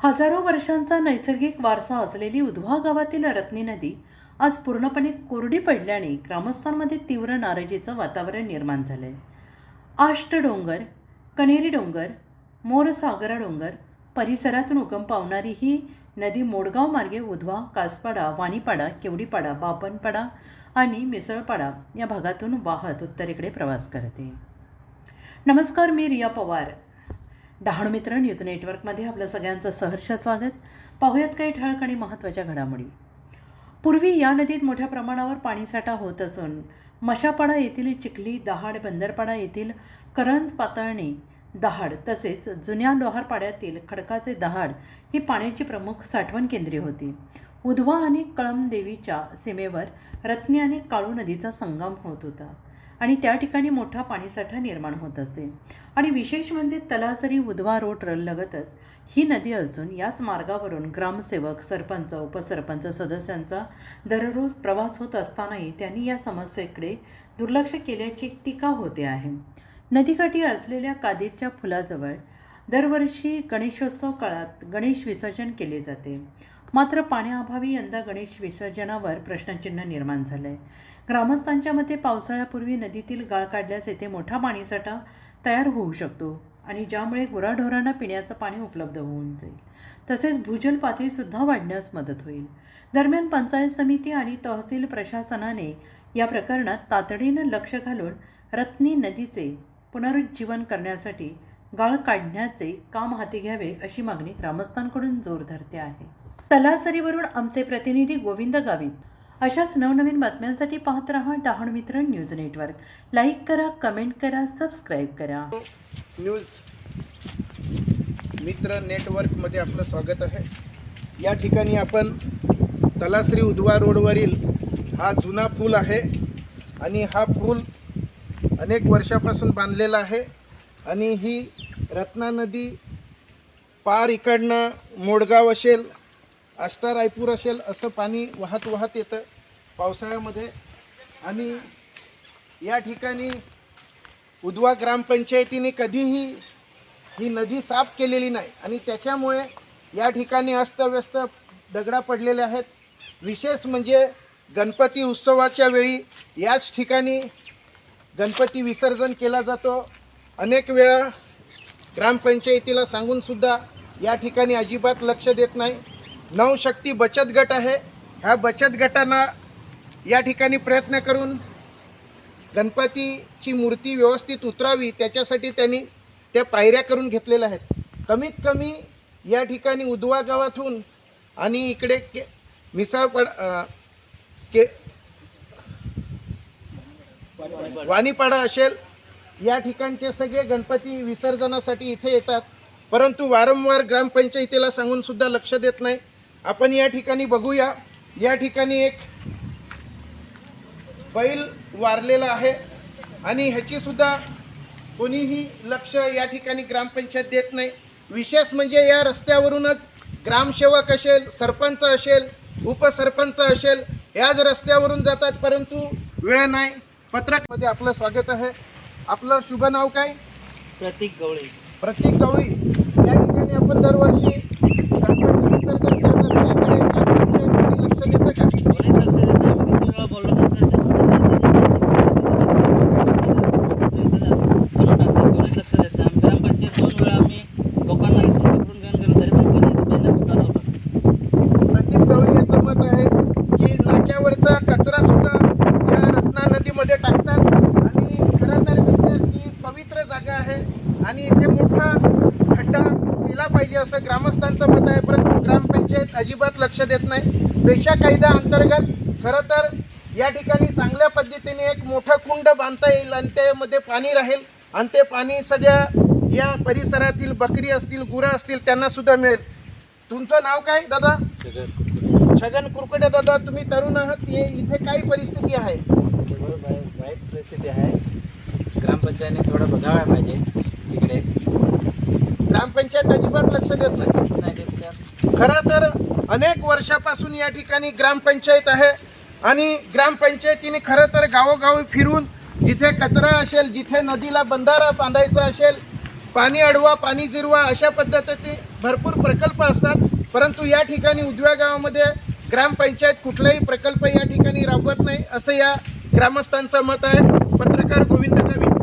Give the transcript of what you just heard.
हजारो वर्षांचा नैसर्गिक वारसा असलेली उधवा गावातील रत्नी नदी आज पूर्णपणे कोरडी पडल्याने ग्रामस्थांमध्ये तीव्र नाराजीचं वातावरण निर्माण झालंय. आष्ट डोंगर, कणेरी डोंगर, मोरसागरा डोंगर परिसरातून उगम पावणारी ही नदी मोडगाव मार्गे उधवा, कासपाडा, वाणीपाडा, केवडीपाडा, बापनपाडा आणि मिसळपाडा या भागातून वाहत उत्तरेकडे प्रवास करते. नमस्कार, मी रिया पवार. डहाणू मित्र न्यूज नेटवर्कमध्ये आपलं सगळ्यांचं सहर्ष स्वागत. पाहूयात काही ठळक आणि महत्त्वाच्या घडामोडी. पूर्वी या नदीत मोठ्या प्रमाणावर पाणीसाठा होत असून मशापाडा येथील चिखली, दहाड, बंदरपाडा येथील करंज, पातळणी, दहाड तसेच जुन्या लोहारपाड्यातील खडकाचे दहाड ही पाण्याची प्रमुख साठवण केंद्रे होती. उधवा आणि कळमदेवीच्या सीमेवर रत्नी आणि काळू नदीचा संगम होत होता आणि त्या ठिकाणी मोठा पाणीसाठा निर्माण होत असे. आणि विशेष म्हणजे तलासरी उधवा रोड लगतच ही नदी असून याच मार्गावरून ग्रामसेवक, सरपंच, उपसरपंच सदस्यांचा दररोज प्रवास होत असतानाही त्यांनी या समस्येकडे दुर्लक्ष केल्याची टीका होते आहे. नदीकाठी असलेल्या कादिरच्या फुलाजवळ दरवर्षी गणेशोत्सव काळात गणेश विसर्जन केले जाते. मात्र पाण्याअभावी यंदा गणेश विसर्जनावर प्रश्नचिन्ह निर्माण झालं आहे. ग्रामस्थांच्या मते पावसाळ्यापूर्वी नदीतील गाळ काढल्यास येथे मोठा पाणीसाठा तयार होऊ शकतो आणि ज्यामुळे गुराढोरांना पिण्याचं पाणी उपलब्ध होऊन जाईल. तसेच भूजल पातळीसुद्धा वाढण्यास मदत होईल. दरम्यान पंचायत समिती आणि तहसील प्रशासनाने या प्रकरणात तातडीनं लक्ष घालून रत्नी नदीचे पुनरुज्जीवन करण्यासाठी गाळ काढण्याचे काम हाती घ्यावे अशी मागणी ग्रामस्थांकडून जोर धरते आहे. तलासरीवरून आमचे प्रतिनिधी गोविंद गावित. अशाच नवनवीन बातम्यांसाठी पाहत रहा डहाणू मित्र न्यूज नेटवर्क. लाईक करा, कमेंट करा, सबस्क्राईब करा. न्यूज मित्र नेटवर्कमध्ये आपलं स्वागत आहे. या ठिकाणी आपण तलासरी उधवा रोडवरील हा जुना पूल आहे आणि हा पूल अनेक वर्षापासून बांधलेला आहे आणि ही रत्ना नदी पार इकडनं मोडगाव असेल, आष्टा रायपूर असेल असं पाणी वाहत वाहत येतं पावसाळ्यामध्ये. आणि या ठिकाणी उधवा ग्रामपंचायतीने कधीही ही नदी साफ केलेली नाही आणि त्याच्यामुळे या ठिकाणी अस्तव्यस्त दगडा पडलेले आहेत. विशेष म्हणजे गणपती उत्सवाच्या वेळी याच ठिकाणी गणपती विसर्जन केला जातो. अनेक वेळा ग्रामपंचायतीला सांगूनसुद्धा या ठिकाणी अजिबात लक्ष देत नाही. नवशक्ती बचत गट आहे. ह्या बचत गटांना या ठिकाणी प्रयत्न करून गणपतीची मूर्ती व्यवस्थित उतरावी त्याच्यासाठी त्यांनी त्या पायऱ्या करून घेतलेल्या आहेत. कमीत कमी या ठिकाणी उधवा गावातून आणि इकडे वाणीपाडा असेल या ठिकाणचे सगळे गणपती विसर्जनासाठी इथे येतात, परंतु वारंवार ग्रामपंचायतीला सांगूनसुद्धा लक्ष देत नाही. आपण या ठिकाणी बघूया. या ठिकाणी एक बैल वारलेला आहे आणि ह्याचीसुद्धा कोणीही लक्ष या ठिकाणी ग्रामपंचायत देत नाही. विशेष म्हणजे या रस्त्यावरूनच ग्रामसेवक असेल, सरपंच असेल, उपसरपंच असेल याच रस्त्यावरून जातात, परंतु वेळ नाही. पत्रकमध्ये आपलं स्वागत आहे. आपलं शुभ नाव काय? प्रतीक गवळी. प्रतीक गवळी. या ठिकाणी आपण दरवर्षी गणपती विसर्जन करतात, याकडे ग्रामपंचायत लक्ष देतं का? कोणीच लक्ष देत नाही. आम्ही किती वेळा बोललो नंतरच्या कोणीच लक्ष देत नाही. आम्ही ग्रामपंचायत 2 वेळा आम्ही लोकांना इथून पकडून घेऊन गेलो तरी पण कोणी बॅनर सुद्धा नव्हता. प्रतीक गवळी याचं मत आहे की नाक्यावरचा कचरा सुद्धा या रत्ना नदीमध्ये टाकतात आणि खरं तर विशेष ही पवित्र जागा आहे आणि इथे मोठा खड्डा केला पाहिजे असं ग्रामस्थांचं मत आहे, परंतु ग्रामपंचायत अजिबात लक्ष देत नाही. पेशा कायदा अंतर्गत खरं तर या ठिकाणी चांगल्या पद्धतीने एक मोठं कुंड बांधता येईल आणि त्यामध्ये पाणी राहील आणि ते पाणी सगळ्या या परिसरातील बकरी असतील, गुरं असतील त्यांना सुद्धा मिळेल. तुमचं नाव काय दादा? छगन कुरकडे. दादा, तुम्ही तरुण आहात, इथे काय परिस्थिती आहे? वाईट परिस्थिती आहे. ग्रामपंचायतीने थोडं बघायला पाहिजे. इकडे ग्रामपंचायत अजिबात लक्ष देत नाही. खरं तर अनेक वर्षापासून या ठिकाणी ग्रामपंचायत आहे आणि ग्रामपंचायतीने खरं तर गावोगावी फिरून जिथे कचरा असेल, जिथे नदीला बंधारा बांधायचा असेल पाणी अडवा, पाणी जिरवा अशा पद्धतीने भरपूर प्रकल्प असतात, परंतु या ठिकाणी उजव्या गावामध्ये ग्रामपंचायत कुठलाही प्रकल्प या ठिकाणी राबवत नाही असं या ग्रामस्थांचं मत आहे. पत्रकार गोविंद गावित.